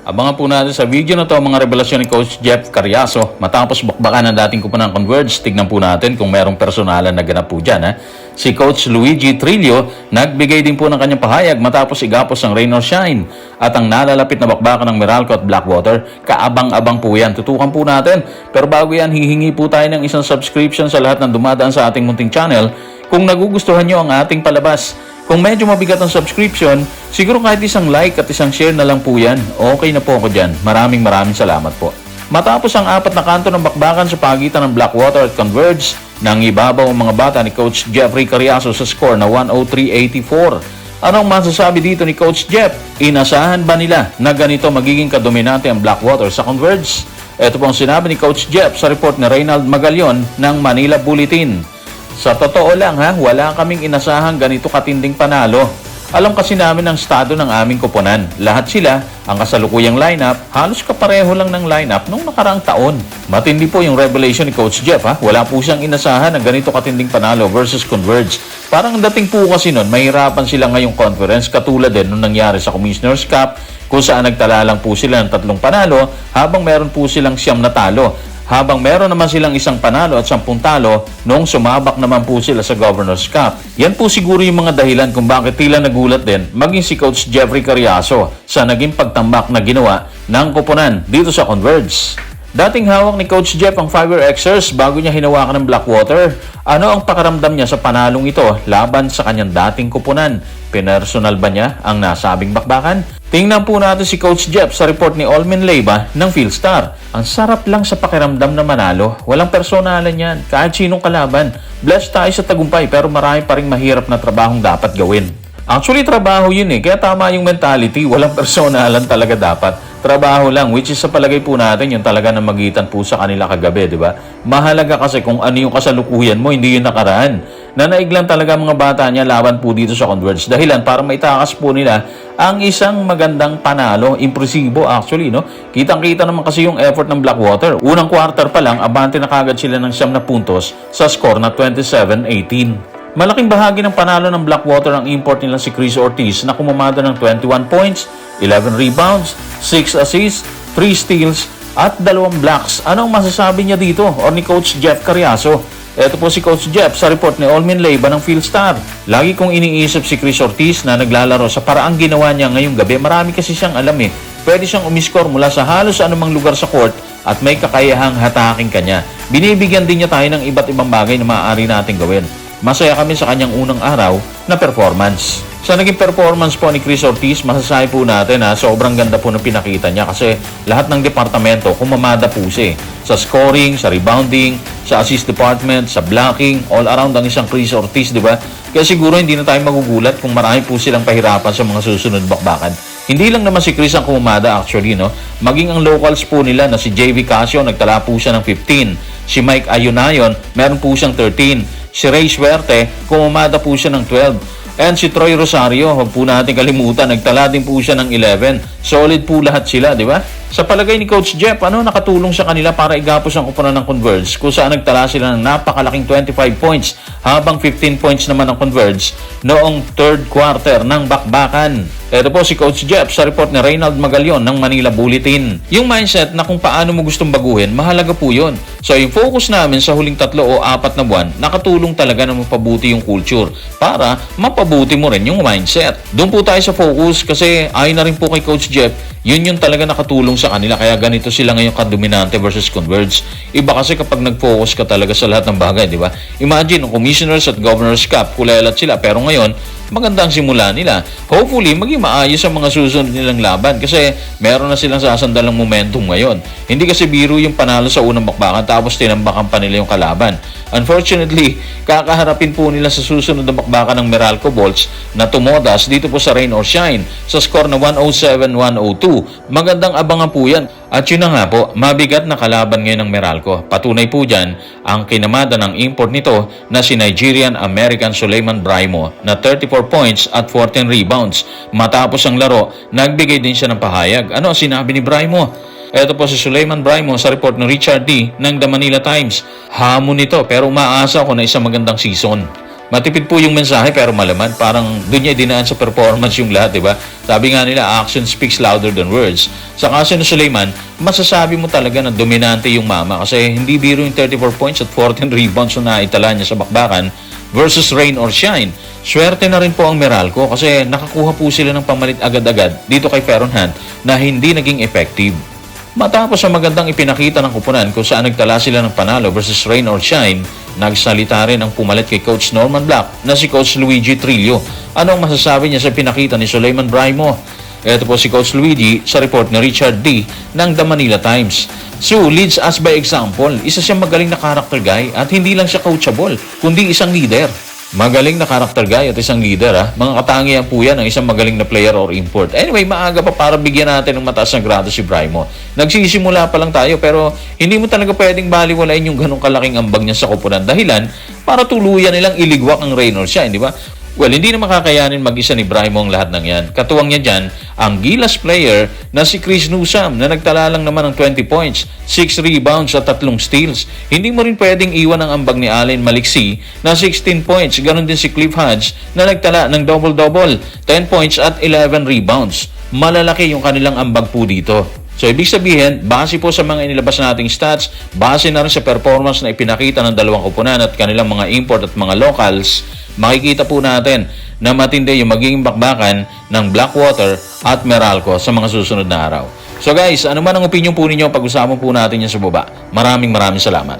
Abangan po natin sa video na to ang mga revelasyon ni Coach Jeff Cariaso matapos bakbakan ng dating kupunan ng Converge. Tignan po natin kung merong personalan na ganap po dyan. Si Coach Luigi Trillo nagbigay din po ng kanyang pahayag matapos igapos ang Rain or Shine. At ang nalalapit na bakbakan ng Meralco at Blackwater, kaabang-abang po yan. Tutukan po natin. Pero bago yan, hihingi po tayo ng isang subscription sa lahat ng dumadaan sa ating munting channel. Kung nagugustuhan nyo ang ating palabas, kung medyo mabigat ang subscription, siguro kahit isang like at isang share na lang po yan. Okay na po ako dyan. Maraming salamat po. Matapos ang apat na kanto ng bakbakan sa pagitan ng Blackwater at Converge, nang ibabaw ang mga bata ni Coach Jeffrey Cariaso sa score na 103-84. Anong masasabi dito ni Coach Jeff? Inasahan ba nila na ganito magiging kadominante ang Blackwater sa Converge? Ito po ang sinabi ni Coach Jeff sa report ni Reynald Magalion ng Manila Bulletin. Sa totoo lang wala kaming inasahang ganito katinding panalo. Alam kasi namin ang estado ng aming koponan. Lahat sila, ang kasalukuyang lineup, halos kapareho lang ng lineup nung nakaraang taon. Matindi po yung revelation ni Coach Jeff. Wala po siyang inasahan ng ganito katinding panalo versus Converge. Parang dating po kasi nun, mahirapan sila ngayong conference katulad din nung nangyari sa Commissioner's Cup kung saan nagtala lang po sila ng 3 panalo habang meron po silang 9 na talo. Habang meron naman silang 1 panalo at 10 talo noong sumabak naman po sila sa Governor's Cup. Yan po siguro yung mga dahilan kung bakit tila nagulat din maging si Coach Jeffrey Cariaso sa naging pagtambak na ginawa ng koponan dito sa Converge. Dating hawak ni Coach Jeff ang Fiber Xers bago niya hinawakan ng Blackwater. Ano ang pakiramdam niya sa panalong ito laban sa kanyang dating koponan? Pinersonal ba niya ang nasabing bakbakan? Tingnan po natin si Coach Jeff sa report ni Olmin Leyva ng Philstar. Ang sarap lang sa pakiramdam na manalo. Walang personalan yan. Kahit sinong kalaban. Blessed tayo sa tagumpay pero marami pa rin mahirap na trabahong dapat gawin. Actually, trabaho yun Kaya tama yung mentality. Walang personalan talaga dapat. Trabaho lang, which is sa palagay po natin yung talaga na magitan po sa kanila kagabi, di ba? Mahalaga kasi kung ano yung kasalukuyan mo, hindi yung nakaraan. Nanaig lang talaga mga bata niya laban po dito sa Converge. Dahilan para maitakas po nila ang isang magandang panalo. Impresibo actually, no? Kitang-kita naman kasi yung effort ng Blackwater. Unang quarter pa lang, abante na kagad sila ng 9 na puntos sa score na 27-18. Malaking bahagi ng panalo ng Blackwater ang import nila si Chris Ortiz na kumamada ng 21 points, 11 rebounds, 6 assists, 3 steals at 2 blocks. Anong masasabi niya dito o ni Coach Jeff Cariaso? Ito po si Coach Jeff sa report ni Olmin Leyva ng Philstar. Lagi kong iniisip si Chris Ortiz na naglalaro sa paraang ginawa niya ngayong gabi. Marami kasi siyang alam Pwede siyang umiskor mula sa halos anumang lugar sa court at may kakayahang hataking kanya. Binibigyan din niya tayo ng iba't ibang bagay na maaari nating gawin. Masaya kami sa kanyang unang araw na performance. Sa naging performance po ni Chris Ortiz, masasabi po natin sobrang ganda po ng pinakita niya kasi lahat ng departamento kumamada po siya. Sa scoring, sa rebounding, sa assist department, sa blocking, all around ang isang Chris Ortiz, di ba? Kaya siguro hindi na tayo magugulat kung marami po silang pahirapan sa mga susunod bakbakan. Hindi lang naman si Chris ang kumamada actually, no? Maging ang locals po nila na si JV Casio, nagtala po siya ng 15. Si Mike Ayunayon, meron po siyang 13. Si Ray Suerte, kumamada po siya ng 12. And si Troy Rosario, huwag po natin kalimutan, nagtala din po siya ng 11. Solid po lahat sila, di ba? Sa palagay ni Coach Jeff, nakatulong sa kanila para igapos ang koponan ng Converge kung saan nagtala sila ng napakalaking 25 points habang 15 points naman ang Converge noong 3rd quarter ng bakbakan. Ito po si Coach Jeff sa report ni Reynald Magalion ng Manila Bulletin. Yung mindset na kung paano mo gustong baguhin, mahalaga po yun. So yung focus namin sa huling 3 o 4 na buwan, nakatulong talaga na mapabuti yung culture para mapabuti mo rin yung mindset. Doon po tayo sa focus kasi ayon na rin po kay Coach Jeff, yun yung talaga nakatulong sa kanila kaya ganito sila ngayon kadominante versus Converge. Iba kasi kapag nag-focus ka talaga sa lahat ng bagay, di ba? Imagine, ang Commissioners at Governor's Cup, kulelat sila pero ngayon, maganda ang simula nila. Hopefully, maging maayos ang mga susunod nilang laban kasi meron na silang sasandalang momentum ngayon. Hindi kasi biro yung panalo sa unang bakbakan tapos tinambakan pa nila yung kalaban. Unfortunately, kakaharapin po nila sa susunod na bakbakan ng Meralco Bolts na tumodas dito po sa Rain or Shine sa score na 107-102. Magandang abangan po yan. At yun na nga po, mabigat na kalaban ngayon ng Meralco. Patunay po dyan ang kinamada ng import nito na si Nigerian-American Suleiman Braimo na 34 points at 14 rebounds. Matapos ang laro, nagbigay din siya ng pahayag. Ano sinabi ni Braimo? Ito po si Suleiman Braimo sa report ng Richard D. ng The Manila Times. Hamon nito pero umaasa ako na isang magandang season. Matipid po yung mensahe pero malaman. Parang doon niya dinaan sa performance yung lahat, di ba? Sabi nga nila, action speaks louder than words. Sa kaso ni Sulaiman, masasabi mo talaga na dominante yung mama kasi hindi biro yung 34 points at 14 rebounds na naitala niya sa bakbakan versus rain or shine. Swerte na rin po ang Meralco kasi nakakuha po sila ng pamalit agad-agad dito kay Ferron Hunt na hindi naging effective. Matapos ang magandang ipinakita ng kupunan kung saan nagtala sila ng panalo versus rain or shine, nagsalita rin ang pumalit kay Coach Norman Black na si Coach Luigi Trillo. Anong masasabi niya sa pinakita ni Sulaiman Braimo? Ito po si Coach Luigi sa report ni Richard D. ng The Manila Times. Su leads us by example. Isa siyang magaling na character guy at hindi lang siya coachable, kundi isang leader. Magaling na character guy at isang leader, ha? Mga katangian po yan ng isang magaling na player or import. Anyway, maaga pa para bigyan natin ng mataas na grado si Braimo. Nagsisimula pa lang tayo pero hindi mo talaga pwedeng baliwalain yung ganong kalaking ambag niya sa kupunan. Dahilan para tuluyan nilang iligwak ang rain or shine, di ba? Well, hindi na makakayanin mag-isa ni Braimo ang lahat ng yan. Katuwang niya dyan, ang Gilas player na si Chris Newsome na nagtala lang naman ng 20 points, 6 rebounds at 3 steals. Hindi mo rin pwedeng iwan ang ambag ni Allen Maliksi na 16 points. Ganon din si Cliff Hodge na nagtala ng double-double, 10 points at 11 rebounds. Malalaki yung kanilang ambag po dito. So, ibig sabihin, base po sa mga inilabas nating stats, base na rin sa performance na ipinakita ng dalawang kupunan at kanilang mga import at mga locals, makikita po natin na matindi yung magiging bakbakan ng Blackwater at Meralco sa mga susunod na araw. So guys, ano man ang opinion po ninyo, pag-usapan po natin yan sa baba. Maraming salamat.